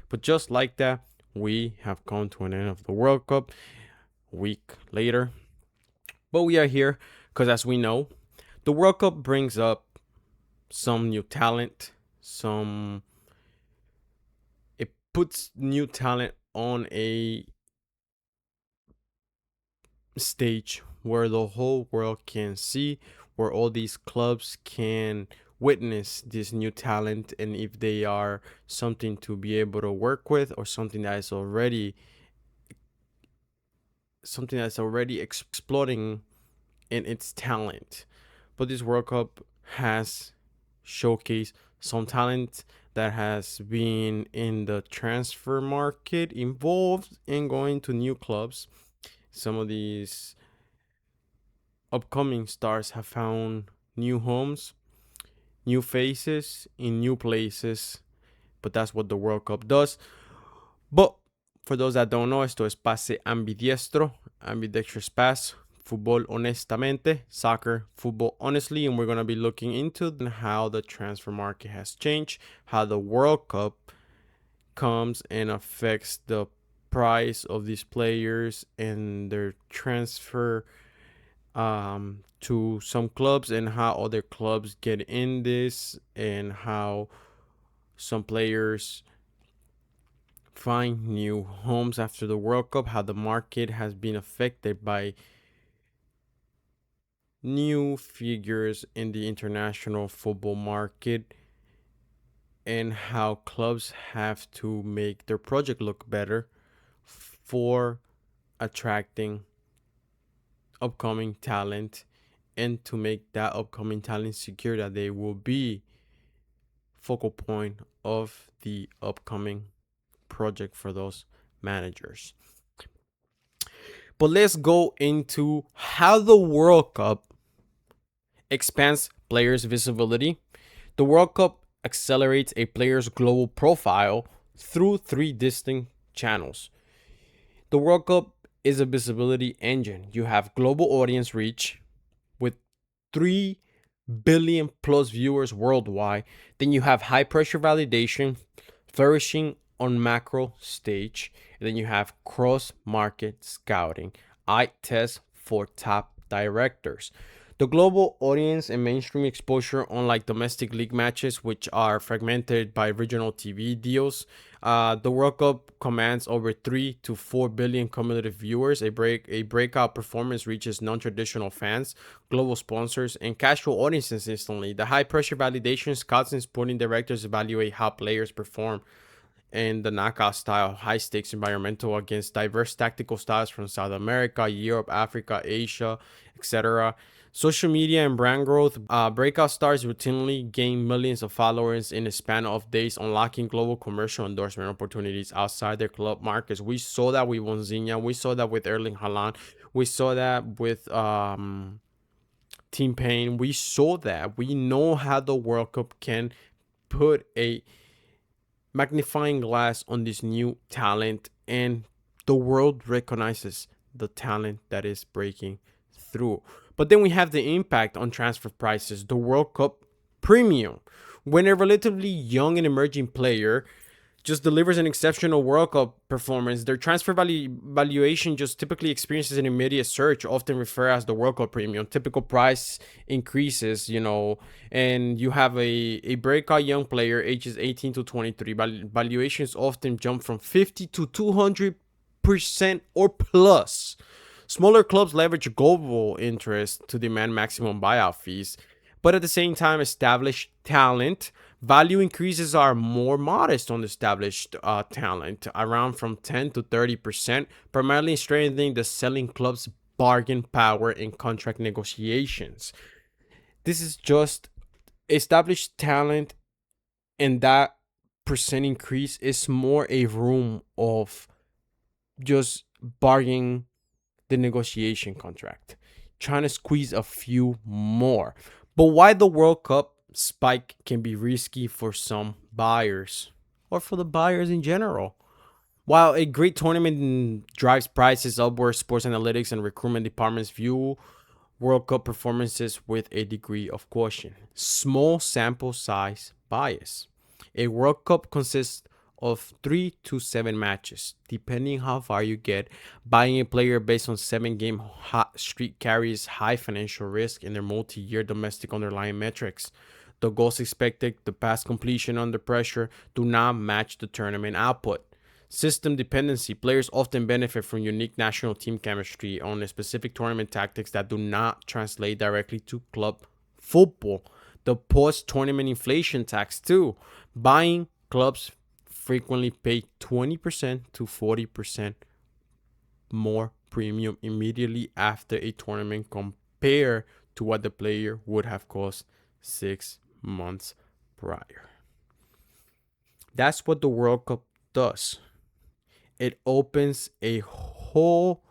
But just like that, we have come to an end of the World Cup a week later. But we are here because, as we know, the World Cup brings up some new talent, it puts new talent on a stage where the whole world can see, where all these clubs can witness this new talent, and if they are something to be able to work with, or something that's already exploding in its talent. But this World Cup has showcased some talent that has been in the transfer market, involved in going to new clubs. Some of these upcoming stars have found new homes, new faces in new places, but that's what the World Cup does. But for those that don't know, esto es pase ambidiestro, ambidextrous pass, fútbol honestamente, soccer, football honestly, and we're going to be looking into how the transfer market has changed, how the World Cup comes and affects the price of these players and their transfer to some clubs, and how other clubs get in this, and how some players find new homes after the World Cup, how the market has been affected by new figures in the international football market, and how clubs have to make their project look better for attracting upcoming talent, and to make that upcoming talent secure that they will be focal point of the upcoming project for those managers. But let's go into how the World Cup expands players' visibility. The World Cup accelerates a player's global profile through three distinct channels. The World Cup is a visibility engine. You have global audience reach with 3 billion plus viewers worldwide. Then you have high pressure validation, flourishing on macro stage. And then you have cross market scouting, eye test for top directors. The global audience and mainstream exposure, unlike domestic league matches, which are fragmented by regional TV deals, the World Cup commands over 3 to 4 billion cumulative viewers. A breakout performance reaches non-traditional fans, global sponsors, and casual audiences instantly. The high pressure validation, scouts and sporting directors evaluate how players perform in the knockout style, high stakes environmental against diverse tactical styles from South America, Europe, Africa, Asia, etc. Social media and brand growth. Breakout stars routinely gain millions of followers in a span of days, unlocking global commercial endorsement opportunities outside their club markets. We saw that with Bonzinha. We saw that with Erling Haaland. We saw that with Team Payne. We saw that. We know how the World Cup can put a magnifying glass on this new talent, and the world recognizes the talent that is breaking through. But then we have the impact on transfer prices. The World Cup premium. When a relatively young and emerging player just delivers an exceptional World Cup performance, their transfer valuation just typically experiences an immediate surge, often referred as the World Cup premium. Typical price increases, and you have a breakout young player, ages 18 to 23. Valuations often jump from 50 to 200% or plus. Smaller clubs leverage global interest to demand maximum buyout fees, but at the same time, established talent value increases are more modest on established talent, around from 10 to 30%, primarily strengthening the selling club's bargain power in contract negotiations. This is just established talent, and that percent increase is more a room of just bargaining the negotiation contract, trying to squeeze a few more. But why the World Cup spike can be risky for some buyers, or for the buyers in general. While a great tournament drives prices upward, sports analytics and recruitment departments view World Cup performances with a degree of caution. Small sample size bias. A World Cup consists of 3 to 7 matches, depending how far you get. Buying a player based on 7 game hot streak carries high financial risk in their multi-year domestic underlying metrics. The goals expected, the pass completion under pressure do not match the tournament output. System dependency. Players often benefit from unique national team chemistry on specific tournament tactics that do not translate directly to club football. The post-tournament inflation tax too. Buying clubs frequently pay 20% to 40% more premium immediately after a tournament compared to what the player would have cost 6 months prior. That's what the World Cup does. It opens a whole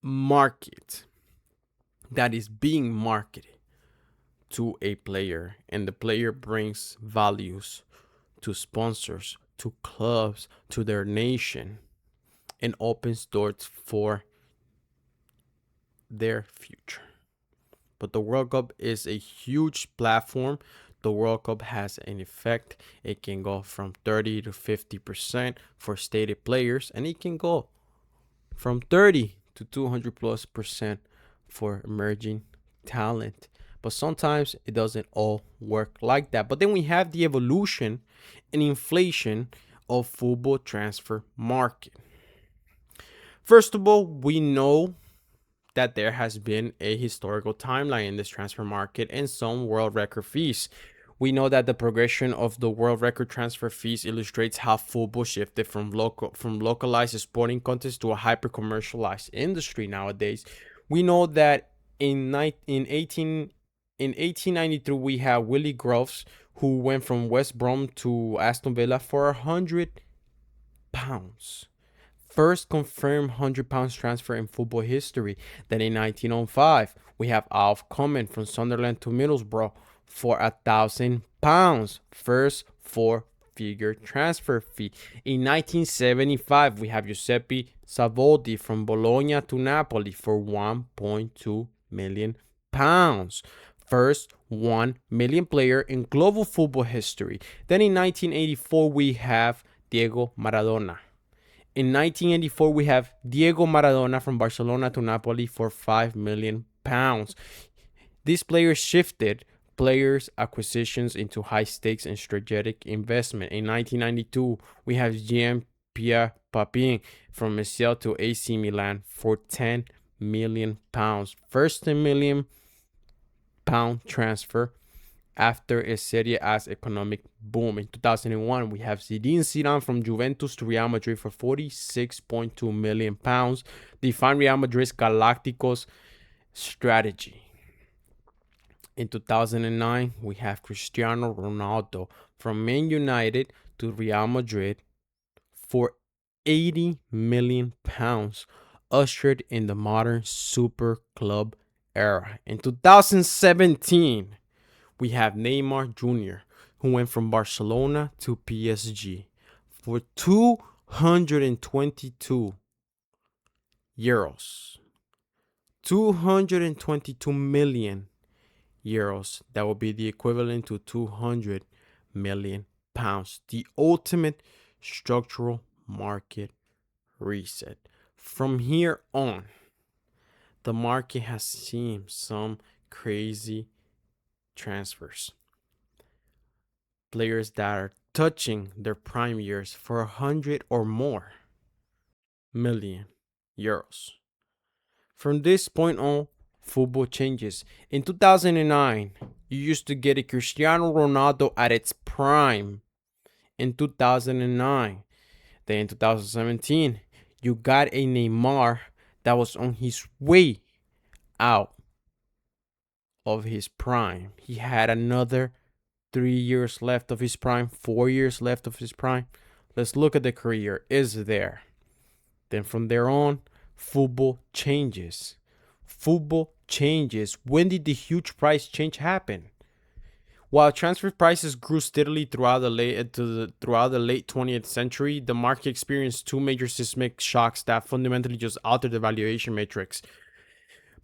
market that is being marketed to a player, and the player brings values to sponsors, to clubs, to their nation, and opens doors for their future. But the World Cup is a huge platform. The World Cup has an effect. It can go from 30 to 50% for stated players, and it can go from 30 to 200+% for emerging talent. But sometimes it doesn't all work like that. But then we have the evolution and inflation of football transfer market. First of all, we know that there has been a historical timeline in this transfer market and some world record fees. We know that the progression of the world record transfer fees illustrates how football shifted from localized sporting contests to a hyper commercialized industry nowadays. We know that in 1893 we have Willie Groves, who went from West Brom to Aston Villa for £100. First confirmed £100 transfer in football history. Then in 1905, we have Alf Comment from Sunderland to Middlesbrough for £1,000. First four-figure transfer fee. In 1975, we have Giuseppe Savoldi from Bologna to Napoli for £1.2 million. First 1 million player in global football history. Then in 1984, we have Diego Maradona. In 1984, we have Diego Maradona from Barcelona to Napoli for £5 million. These players shifted players' acquisitions into high stakes and strategic investment. In 1992, we have Jean-Pierre Papin from Marseille to AC Milan for £10 million. First £10 million transfer after a Serie A's economic boom. In 2001, we have Zinedine Zidane from Juventus to Real Madrid for £46.2 million, define Real Madrid's Galacticos strategy. In 2009, we have Cristiano Ronaldo from Man United to Real Madrid for £80 million, ushered in the modern super club era. In 2017, we have Neymar Jr., who went from Barcelona to PSG for €222. 222 million euros. That will be the equivalent to 200 million pounds. The ultimate structural market reset. From here on, the market has seen some crazy transfers. Players that are touching their prime years for 100 or more million euros. From this point on, football changes. In 2009, you used to get a Cristiano Ronaldo at its prime in 2009. Then in 2017, you got a Neymar that was on his way out of his prime. He had another 3 years left of his prime, 4 years left of his prime. Let's look at the career. Is there? Then from there on, football changes. Football changes. When did the huge price change happen? While transfer prices grew steadily throughout the late 20th century, the market experienced two major seismic shocks that fundamentally just altered the valuation matrix.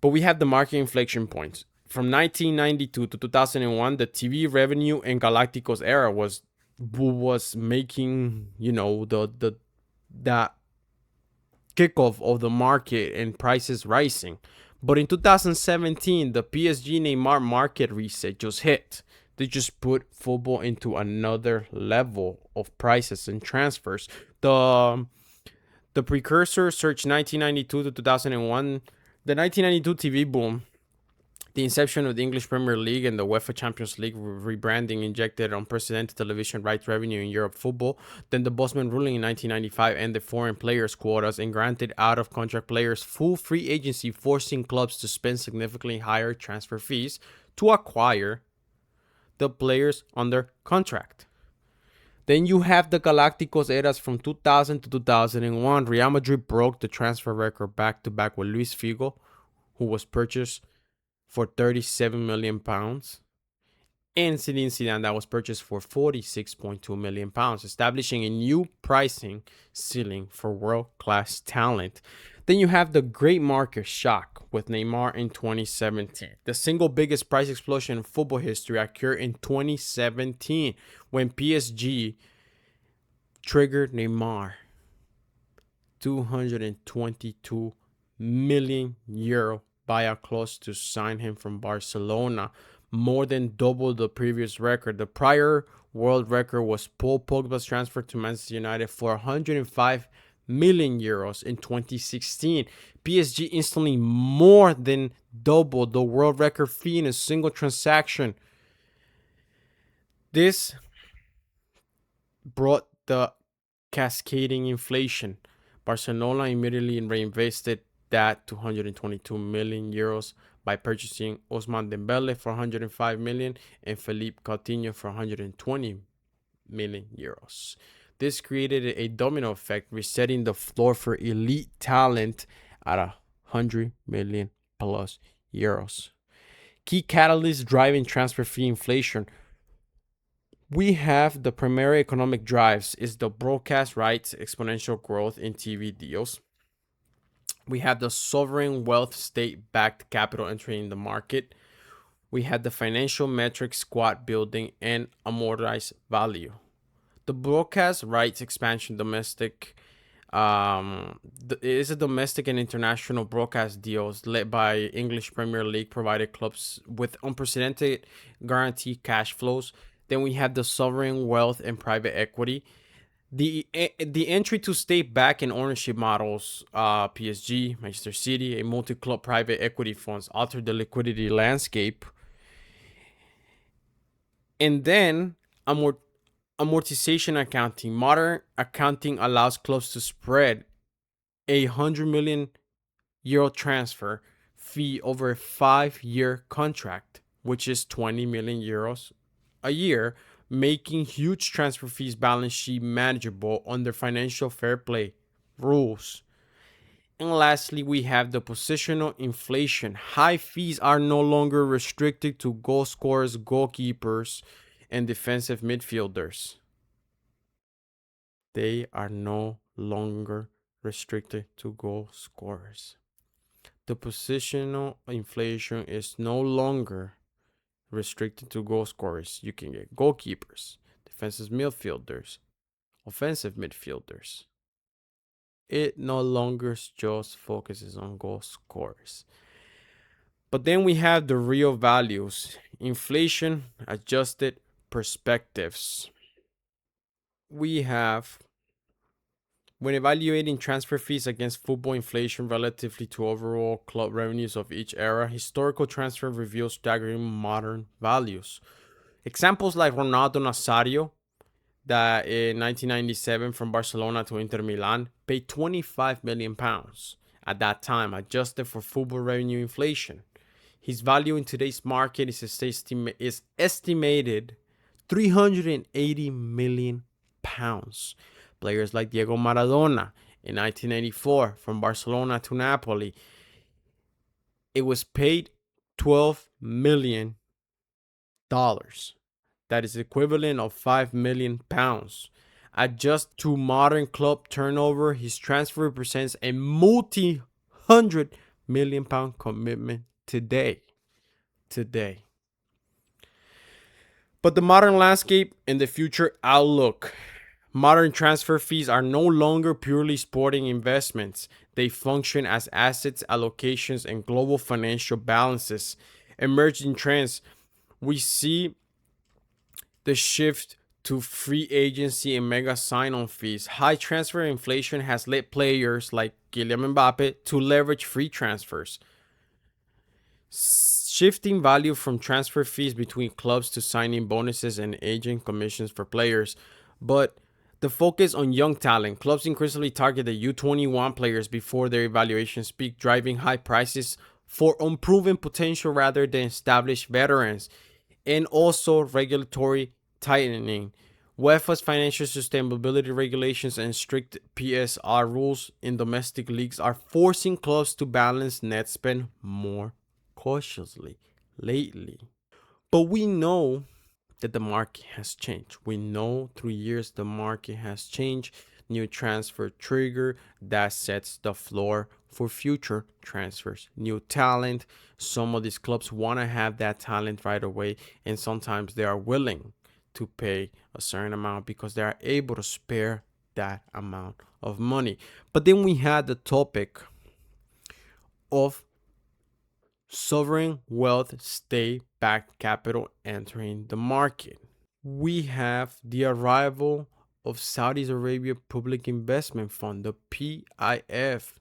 But we have the market inflection points. From 1992 to 2001, the TV revenue in Galacticos era was who was making, the that kickoff of the market and prices rising. But in 2017, the PSG Neymar market reset just hit. They just put football into another level of prices and transfers. The precursor search 1992 to 2001, the 1992 TV boom, the inception of the English Premier League and the UEFA Champions League rebranding injected unprecedented television rights revenue in Europe football. Then the Bosman ruling in 1995 ended foreign players' quotas and granted out-of-contract players full free agency, forcing clubs to spend significantly higher transfer fees to acquire the players under contract. Then you have the Galacticos eras from 2000 to 2001. Real Madrid broke the transfer record back to back with Luis Figo, who was purchased for 37 million pounds, and Zinedine Zidane that was purchased for 46.2 million pounds, establishing a new pricing ceiling for world-class talent. Then you have the great market shock with Neymar in 2017. The single biggest price explosion in football history occurred in 2017 when PSG triggered Neymar 222 million euro buyout clause to sign him from Barcelona, more than double the previous record. The prior world record was Paul Pogba's transfer to Manchester United for 105 million euros in 2016. PSG instantly more than doubled the world record fee in a single transaction. This brought the cascading inflation. Barcelona immediately reinvested that 222 million euros by purchasing Ousmane Dembele for 105 million and Philippe Coutinho for 120 million euros. This created a domino effect, resetting the floor for elite talent at 100 million plus euros. Key catalysts driving transfer fee inflation. We have the primary economic drives is the broadcast rights exponential growth in TV deals. We have the sovereign wealth state-backed capital entering the market. We had the financial metrics squad building and amortized value. The broadcast rights expansion domestic is a domestic and international broadcast deals led by English Premier League provided clubs with unprecedented guaranteed cash flows. Then we have the sovereign wealth and private equity. The entry to state back and ownership models, PSG, Manchester City, a multi-club private equity funds altered the liquidity landscape. And then amortization accounting. Modern accounting allows clubs to spread a 100 million euro transfer fee over a 5-year contract, which is 20 million euros a year, making huge transfer fees balance sheet manageable under financial fair play rules. And lastly, we have the positional inflation. High fees are no longer restricted to goal scorers, goalkeepers, and defensive midfielders. They are no longer restricted to goal scorers. The positional inflation is no longer restricted to goal scorers. You can get goalkeepers, defensive midfielders, offensive midfielders. It no longer just focuses on goal scorers. But then we have the real values, inflation adjusted perspectives. We have, when evaluating transfer fees against football inflation relatively to overall club revenues of each era, historical transfer reveals staggering modern values. Examples like Ronaldo Nazario, that in 1997 from Barcelona to Inter Milan, paid 25 million pounds at that time, adjusted for football revenue inflation. His value in today's market is estimated 380 million pounds. Players like Diego Maradona in 1984 from Barcelona to Napoli, it was paid $12 million. That is equivalent of 5 million pounds. Adjust to modern club turnover, his transfer represents a multi-hundred million pound commitment today. But the modern landscape and the future outlook. Modern transfer fees are no longer purely sporting investments. They function as assets, allocations, and global financial balances. Emerging trends. We see the shift to free agency and mega sign on fees. High transfer inflation has led players like Kylian Mbappe to leverage free transfers, shifting value from transfer fees between clubs to signing bonuses and agent commissions for players. But the focus on young talent. Clubs increasingly target the U21 players before their evaluations peak, driving high prices for unproven potential rather than established veterans. And also regulatory tightening. UEFA's financial sustainability regulations and strict PSR rules in domestic leagues are forcing clubs to balance net spend more cautiously lately. But we know that the market has changed. We know through years the market has changed. New transfer trigger that sets the floor for future transfers. New talent. Some of these clubs want to have that talent right away, and sometimes they are willing to pay a certain amount because they are able to spare that amount of money. But then we had the topic of sovereign wealth state backed capital entering the market. We have the arrival of Saudi Arabia Public Investment Fund, the PIF,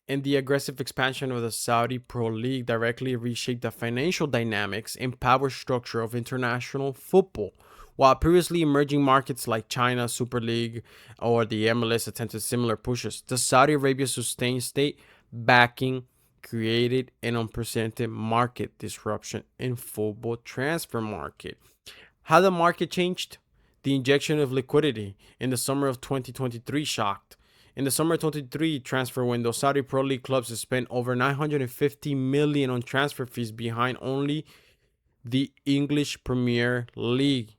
and the aggressive expansion of the Saudi Pro League directly reshaped the financial dynamics and power structure of international football. While previously emerging markets like China Super League or the MLS attempted similar pushes, the Saudi Arabia sustained state backing created an unprecedented market disruption in football transfer market. How the market changed? The injection of liquidity in the summer of 2023 shocked. In the summer of 2023 transfer window, Saudi Pro League clubs spent over 950 million on transfer fees behind only the English Premier League,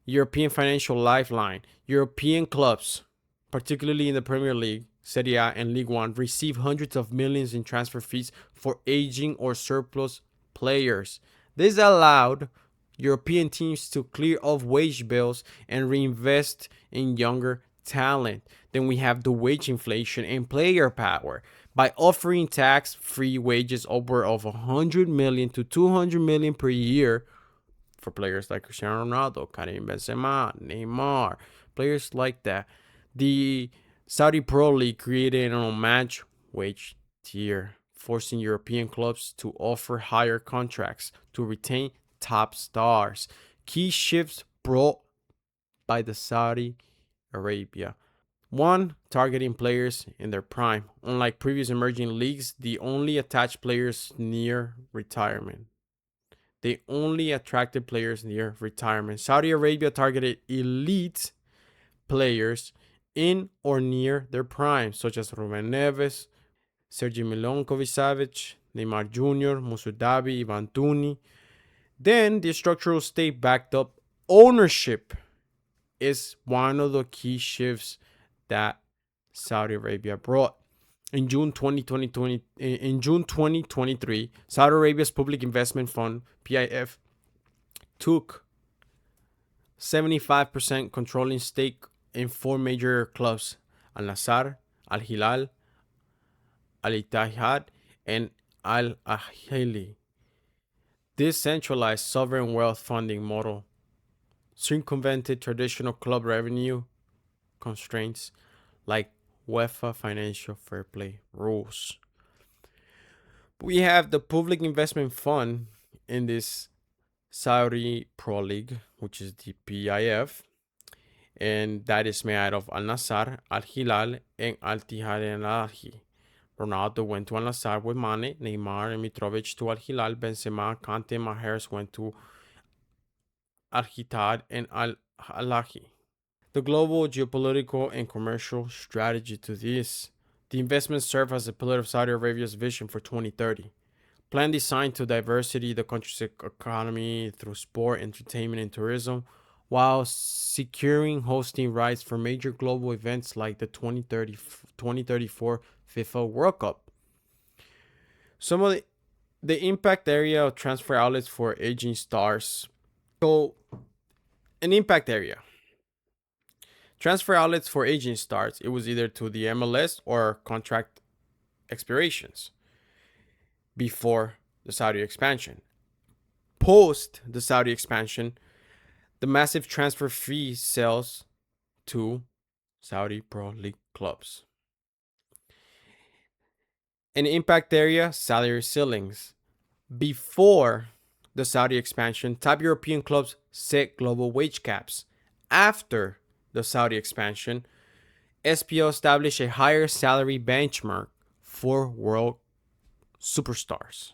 European Financial Lifeline. European clubs, particularly in the Premier League, Serie A, and League One, receive hundreds of millions in transfer fees for aging or surplus players. This allowed European teams to clear off wage bills and reinvest in younger talent. Then we have the wage inflation and player power. By offering tax-free wages over of 100 million to 200 million per year for players like Cristiano Ronaldo, Karim Benzema, Neymar, players like that, the Saudi Pro League created an unmatched wage tier, forcing European clubs to offer higher contracts to retain top stars. Key shifts brought by the Saudi Arabia. One, targeting players in their prime. Unlike previous emerging leagues, they only attach players near retirement. They only attracted players near retirement. Saudi Arabia targeted elite players in or near their prime, such as Ruben Neves, Sergio Milinkovic-Savic, Neymar Jr., Musa Dabi, Ivan Tuni. Then the structural state backed up ownership is one of the key shifts that Saudi Arabia brought. In June 2023, Saudi Arabia's Public Investment Fund, PIF, took 75% controlling stake in four major clubs: Al Nassr, Al Hilal, Al Ittihad, and Al Ahly. This centralized sovereign wealth funding model circumvented traditional club revenue constraints like UEFA financial fair play rules. We have the Public Investment Fund in this Saudi Pro League, which is the PIF, and that is made out of Al Nassr, Al Hilal, and Al Ittihad and Al Ahly. Ronaldo went to Al Nassr with Mane, Neymar, and Mitrovic to Al Hilal. Benzema, Kante, and Mahrez went to Al Ittihad and Al Ahly. The global geopolitical and commercial strategy to this. The investments serve as a pillar of Saudi Arabia's vision for 2030. Plan designed to diversity the country's economy through sport, entertainment, and tourism, while securing hosting rights for major global events like the 2034 FIFA World Cup. Some of the impact area of transfer outlets for aging stars. So An impact area. Transfer outlets for aging starts. It was either to the MLS or contract expirations before the Saudi expansion. Post the Saudi expansion, the massive transfer fee sells to Saudi Pro League clubs. An impact area, salary ceilings. Before the Saudi expansion, top European clubs set global wage caps. After the Saudi expansion, SPL established a higher salary benchmark for world superstars.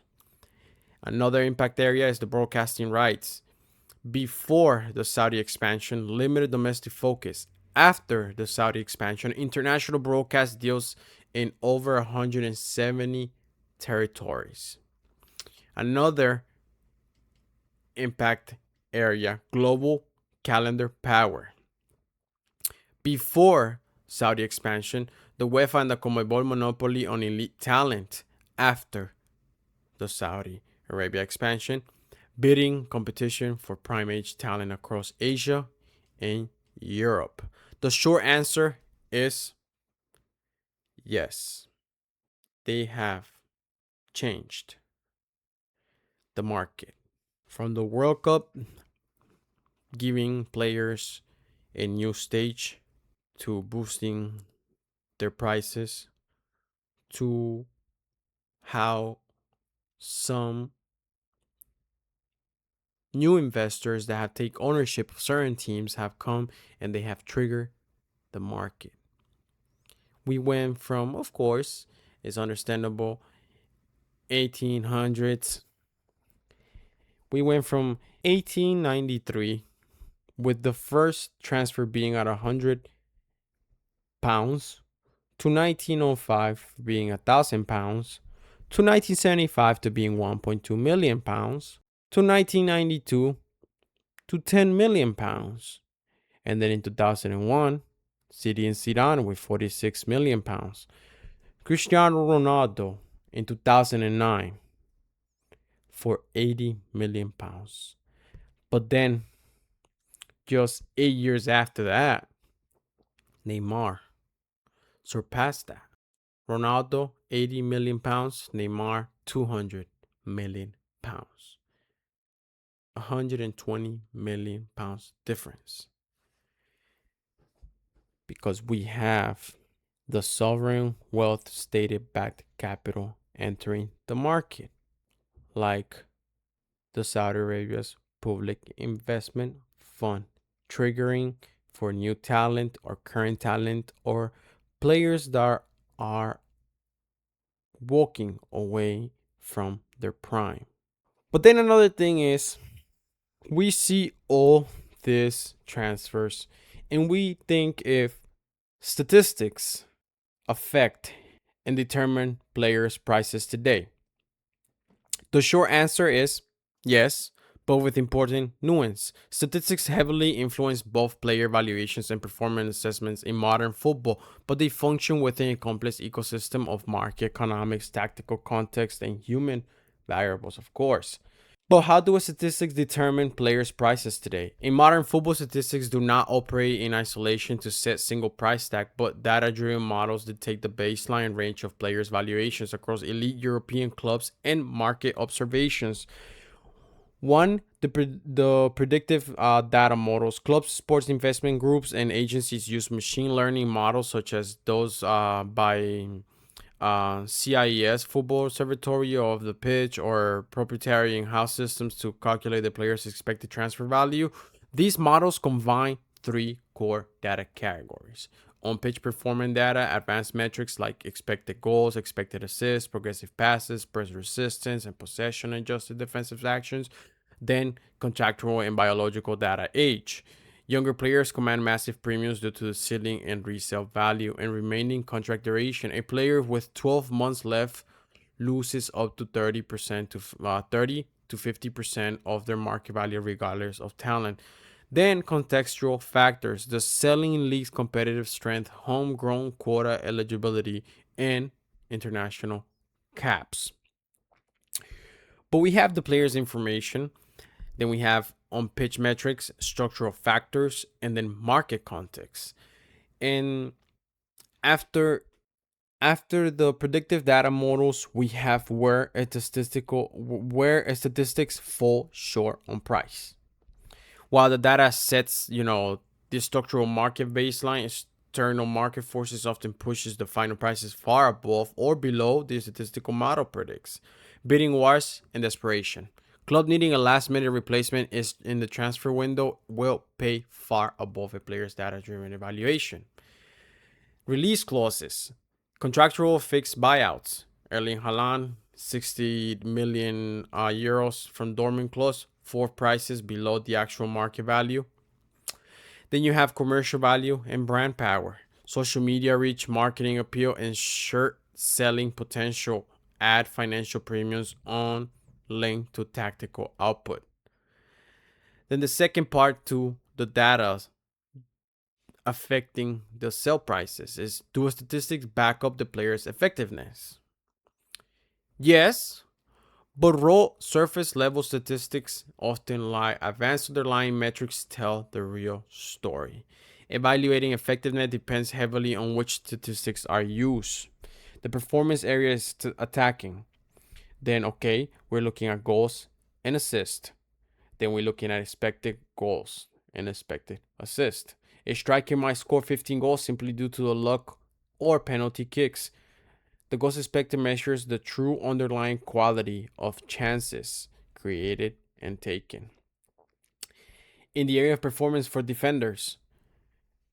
Another impact area is the broadcasting rights. Before the Saudi expansion, limited domestic focus. After the Saudi expansion, international broadcast deals in over 170 territories. Another impact area, global calendar power. Before Saudi expansion, the UEFA and the Conmebol monopoly on elite talent. After the Saudi Arabia expansion, bidding competition for prime age talent across Asia and Europe. The short answer is yes, they have changed the market. From the World Cup giving players a new stage to boosting their prices to how some new investors that have taken ownership of certain teams have come and they have triggered the market. We went from, of course, it's understandable, 1800s. We went from 1893 with the first transfer being at £100 to 1905 being £1,000 to 1975 to being £1.2 million to 1992 to £10 million, and then in 2001 City and Zidane with £46 million, Cristiano Ronaldo in 2009 for £80 million. But then just 8 years after that, Neymar surpassed that. Ronaldo, £80 million, Neymar, £200 million. £120 million difference. Because we have the sovereign wealth stated backed capital entering the market, like the Saudi Arabia's Public Investment Fund, triggering for new talent or current talent or players that are walking away from their prime. But then another thing is, we see all these transfers and we think if statistics affect and determine players' prices today. The short answer is yes, but with important nuance. Statistics heavily influence both player valuations and performance assessments in modern football, but they function within a complex ecosystem of market economics, tactical context, and human variables, of course. But how do statistics determine players' prices today? In modern football, statistics do not operate in isolation to set single price tag, but data-driven models dictate the baseline range of players' valuations across elite European clubs and market observations. One, the predictive data models. Clubs, sports investment groups, and agencies use machine learning models such as those by CIES, Football Observatory of the Pitch, or proprietary in-house systems to calculate the player's expected transfer value. These models combine three core data categories: on-pitch performance data, advanced metrics like expected goals, expected assists, progressive passes, press resistance, and possession-adjusted defensive actions. Then contractual and biological data. Age. Younger players command massive premiums due to the ceiling and resale value and remaining contract duration. A player with 12 months left loses up to 30% to 30 to 50% of their market value regardless of talent. Then contextual factors: the selling league's competitive strength, homegrown quota eligibility, and international caps. But we have the player's information. Then we have on pitch metrics, structural factors, and then market context. And after after the predictive data models, we have where a statistics fall short on price. While the data sets, the structural market baseline, external market forces often pushes the final prices far above or below the statistical model predicts. Bidding wars and desperation. Club needing a last minute replacement is in the transfer window will pay far above a player's data driven evaluation. Release clauses. Contractual fixed buyouts. Erling Haaland, 60 million euros from Dortmund clause, for prices below the actual market value. Then you have commercial value and brand power. Social media reach, marketing appeal, and shirt selling potential add financial premiums on linked to tactical output. Then the second part to the data affecting the sell prices is, do statistics back up the player's effectiveness? Yes, but raw surface level statistics often lie. Advanced underlying metrics tell the real story. Evaluating effectiveness depends heavily on which statistics are used. The performance area is attacking. Then, okay, we're looking at goals and assists. Then we're looking at expected goals and expected assists. A striker might score 15 goals simply due to the luck or penalty kicks. The goals expected measures the true underlying quality of chances created and taken. In the area of performance for defenders,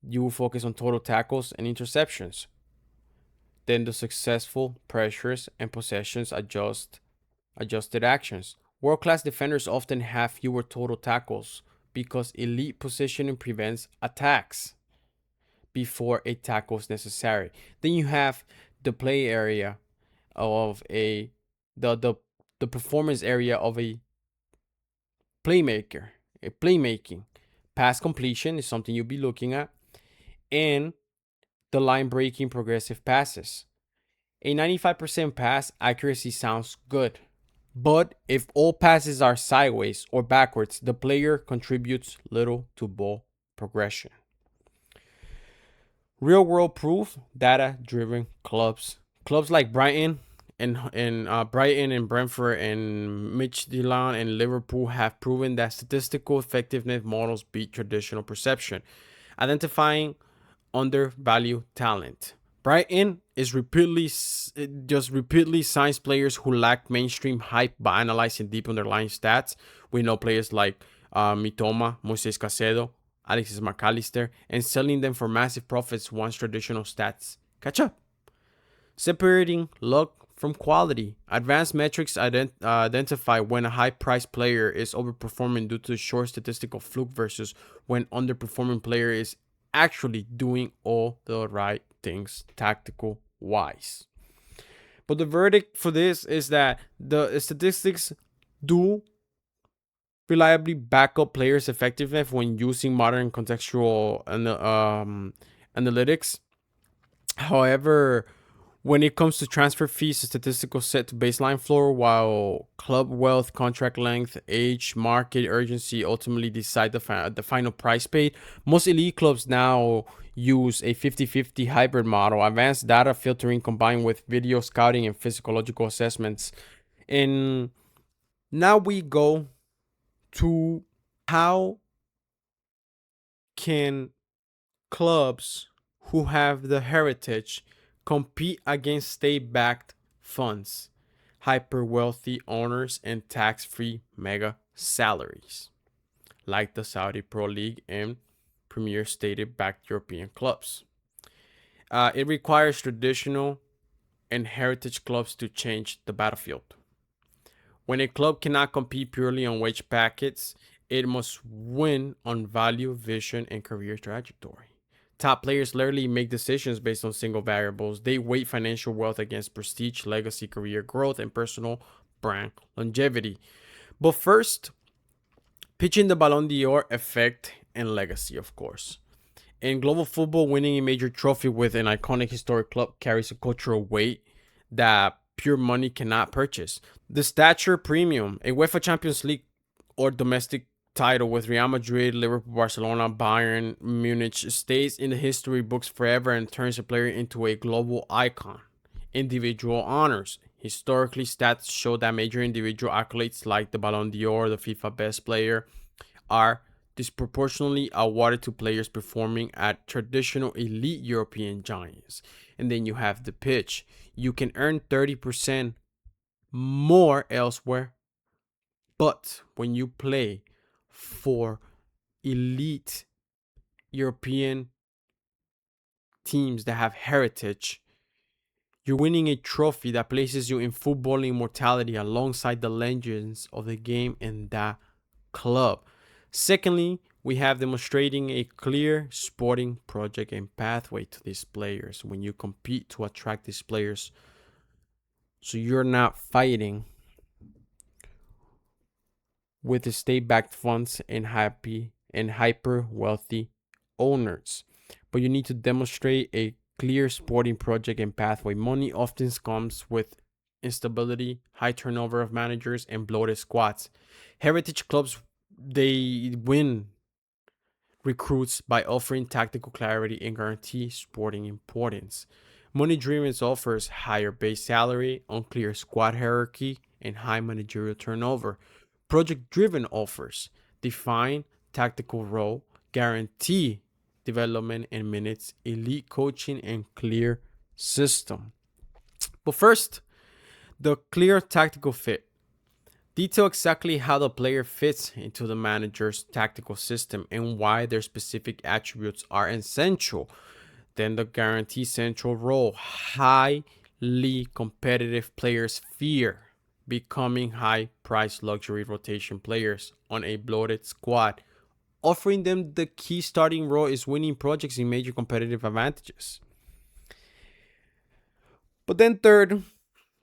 you will focus on total tackles and interceptions. Then the successful pressures and possessions adjusted actions. World-class defenders often have fewer total tackles because elite positioning prevents attacks before a tackle is necessary. Then you have the play area of the performance area of a playmaker, a playmaking. Pass completion is something you'll be looking at, and the line breaking progressive passes. A 95% pass accuracy sounds good, but if all passes are sideways or backwards, the player contributes little to ball progression. Real world proof, data driven clubs. Clubs like Brighton and Brentford and Midtjylland and Liverpool have proven that statistical effectiveness models beat traditional perception, identifying undervalued talent. Brighton is repeatedly signs players who lack mainstream hype by analyzing deep underlying stats. We know players like Mitoma, Moises Caicedo, Alexis McAllister, and selling them for massive profits once traditional stats catch up. Separating luck from quality. Advanced metrics identify when a high-priced player is overperforming due to short statistical fluke versus when underperforming player is actually doing all the right things tactical wise. But the verdict for this is that the statistics do reliably back up players' effectiveness when using modern contextual analytics. However, when it comes to transfer fees, the statistical set to baseline floor, while club wealth, contract length, age, market urgency ultimately decide the final price paid. Most elite clubs now use a 50-50 hybrid model, advanced data filtering combined with video scouting and physiological assessments. And now we go to how can clubs who have the heritage compete against state-backed funds, hyper-wealthy owners, and tax-free mega salaries, like the Saudi Pro League and premier state-backed European clubs. It requires traditional and heritage clubs to change the battlefield. When a club cannot compete purely on wage packets, it must win on value, vision, and career trajectory. Top players rarely make decisions based on single variables. They weigh financial wealth against prestige, legacy, career growth, and personal brand longevity. But first, pitching the Ballon d'Or effect and legacy, of course. In global football, winning a major trophy with an iconic historic club carries a cultural weight that pure money cannot purchase. The stature premium, a UEFA Champions League or domestic title with Real Madrid, Liverpool, Barcelona, Bayern, Munich stays in the history books forever and turns a player into a global icon. Individual honors. Historically, stats show that major individual accolades like the Ballon d'Or, the FIFA Best Player, are disproportionately awarded to players performing at traditional elite European giants. And then you have the pitch. You can earn 30% more elsewhere, but when you play for elite European teams that have heritage, you're winning a trophy that places you in football immortality alongside the legends of the game in that club. Secondly, we have demonstrating a clear sporting project and pathway to these players when you compete to attract these players. So you're not fighting with the state-backed funds and hyper wealthy owners, but you need to demonstrate a clear sporting project and pathway. Money often comes with instability, high turnover of managers, and bloated squads. Heritage clubs, they win recruits by offering tactical clarity and guarantee sporting importance. Money driven offers higher base salary, unclear squad hierarchy, and high managerial turnover. Project driven offers define tactical role, guarantee development and minutes, elite coaching, and clear system. But first, the clear tactical fit. Detail exactly how the player fits into the manager's tactical system and why their specific attributes are essential. Then the guarantee central role. Highly competitive players fear becoming high priced luxury rotation players on a bloated squad. Offering them the key starting role is winning projects in major competitive advantages. But then third,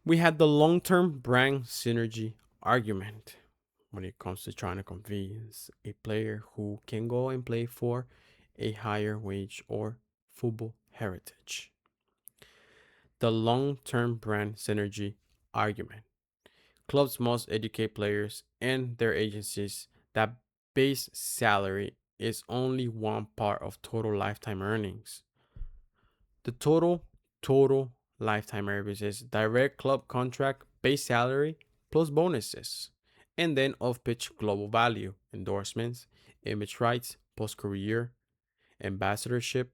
we had the long-term brand synergy argument when it comes to trying to convince a player who can go and play for a higher wage or football heritage. The long-term brand synergy argument. Clubs must educate players and their agencies that base salary is only one part of total lifetime earnings. The total lifetime earnings is direct club contract, base salary, plus bonuses, and then off-pitch global value, endorsements, image rights, post-career, ambassadorship,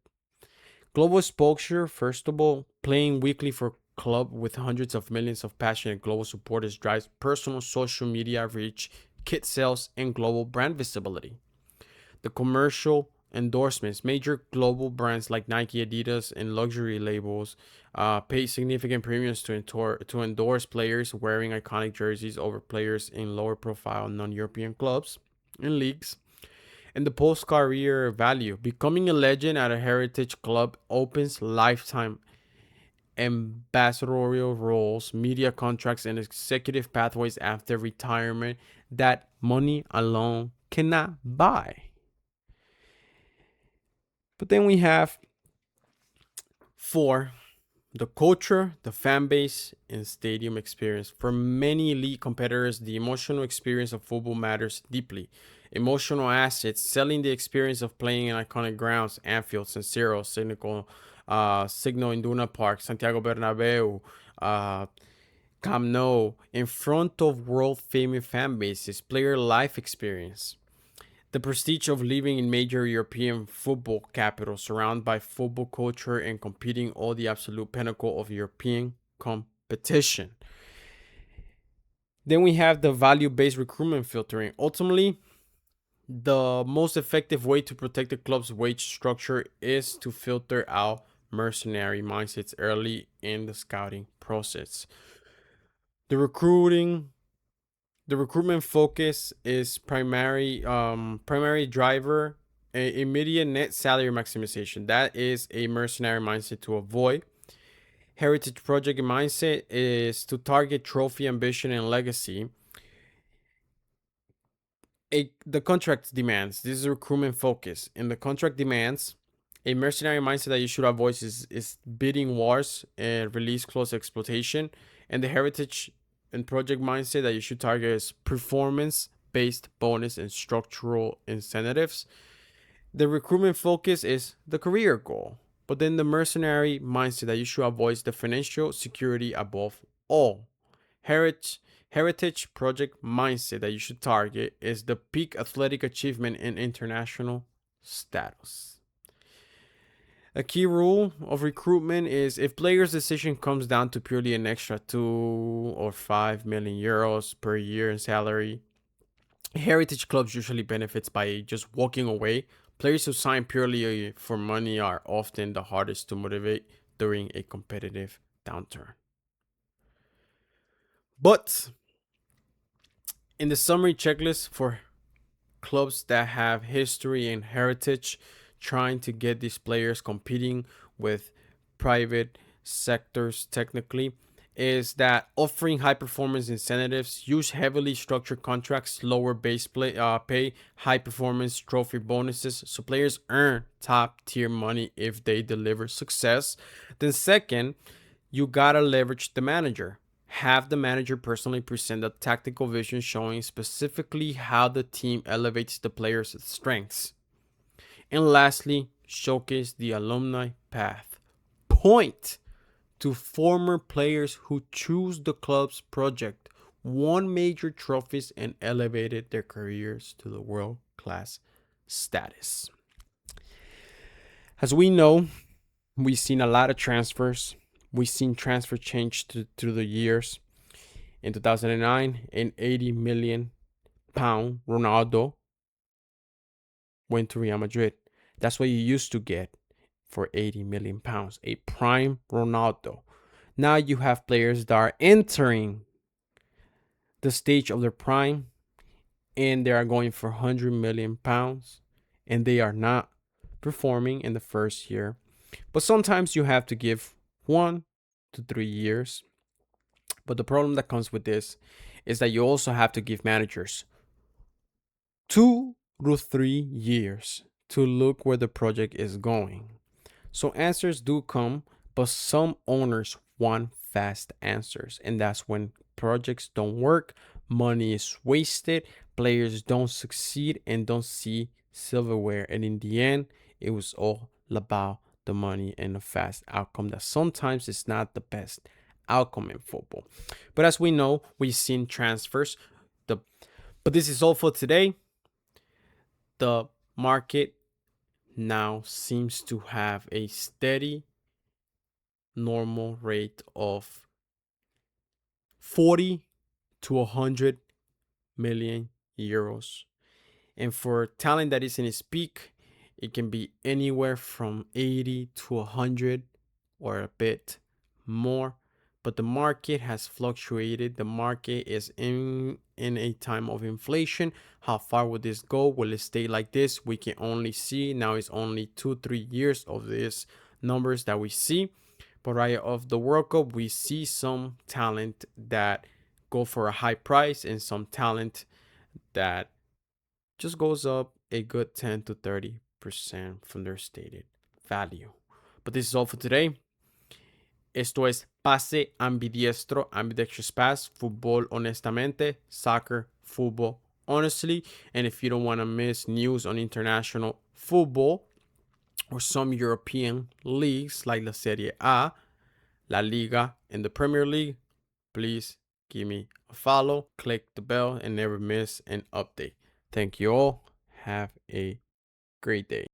global exposure. First of all, playing weekly for club with hundreds of millions of passionate global supporters drives personal social media reach, kit sales, and global brand visibility. The commercial endorsements. Major global brands like Nike, Adidas, and luxury labels pay significant premiums to endorse players wearing iconic jerseys over players in lower profile non-European clubs and leagues. And the post-career value. Becoming a legend at a heritage club opens lifetime ambassadorial roles, media contracts, and executive pathways after retirement that money alone cannot buy. But then we have four, the culture, the fan base, and stadium experience. For many elite competitors, the emotional experience of football matters deeply. Emotional assets, selling the experience of playing in iconic grounds, Anfield, San Siro, Signal Iduna Park, Santiago Bernabeu, Camp Nou, in front of world famous fan bases, player life experience. The prestige of living in major European football capitals, surrounded by football culture and competing all the absolute pinnacle of European competition. Then we have the value-based recruitment filtering. Ultimately, the most effective way to protect the club's wage structure is to filter out mercenary mindsets early in the scouting process. The recruiting the recruitment focus is primary driver immediate net salary maximization. That is a mercenary mindset to avoid. Heritage project mindset is to target trophy ambition and legacy. The contract demands, this is recruitment focus, and the contract demands a mercenary mindset that you should avoid is bidding wars and release clause exploitation. And the heritage and project mindset that you should target is performance based bonus and structural incentives. The recruitment focus is the career goal, but then the mercenary mindset that you should avoid is the financial security above all. Heritage project mindset that you should target is the peak athletic achievement and international status. A key rule of recruitment is if player's decision comes down to purely an extra 2 or 5 million euros per year in salary, heritage clubs usually benefits by just walking away. Players who sign purely for money are often the hardest to motivate during a competitive downturn. But in the summary checklist for clubs that have history and heritage, trying to get these players competing with private sectors technically, is that offering high performance incentives, use heavily structured contracts, lower pay, high performance trophy bonuses, so players earn top tier money if they deliver success. Then second, you gotta leverage the manager. Have the manager personally present a tactical vision showing specifically how the team elevates the players' strengths. And lastly, showcase the alumni path. Point to former players who choose the club's project, won major trophies, and elevated their careers to the world class status. As we know, we've seen a lot of transfers. We've seen transfer change through the years. In 2009, an 80 million pound Ronaldo went to Real Madrid. That's what you used to get for 80 million pounds, a prime Ronaldo. Now you have players that are entering the stage of their prime and they are going for 100 million pounds and they are not performing in the first year. But sometimes you have to give 1 to 3 years. But the problem that comes with this is that you also have to give managers 2 to 3 years to look where the project is going. So answers do come, but some owners want fast answers. And that's when projects don't work, money is wasted, players don't succeed and don't see silverware. And in the end, it was all about the money and the fast outcome that sometimes is not the best outcome in football. But as we know, we've seen transfers. But this is all for today. The market now seems to have a steady normal rate of 40 to 100 million euros. And for talent that is in its peak, it can be anywhere from 80 to 100 or a bit more. But the market has fluctuated. The market is in a time of inflation. How far will this go? Will it stay like this? We can only see now it's only 2-3 years of these numbers that we see. But right off the World Cup, we see some talent that go for a high price and some talent that just goes up a good 10 to 30% from their stated value. But this is all for today. Esto es Pase Ambidiestro, Ambidextrous Pass, Fútbol Honestamente, Soccer, Football Honestly. And if you don't want to miss news on international football or some European leagues like La Serie A, La Liga, and the Premier League, please give me a follow, click the bell, and never miss an update. Thank you all. Have a great day.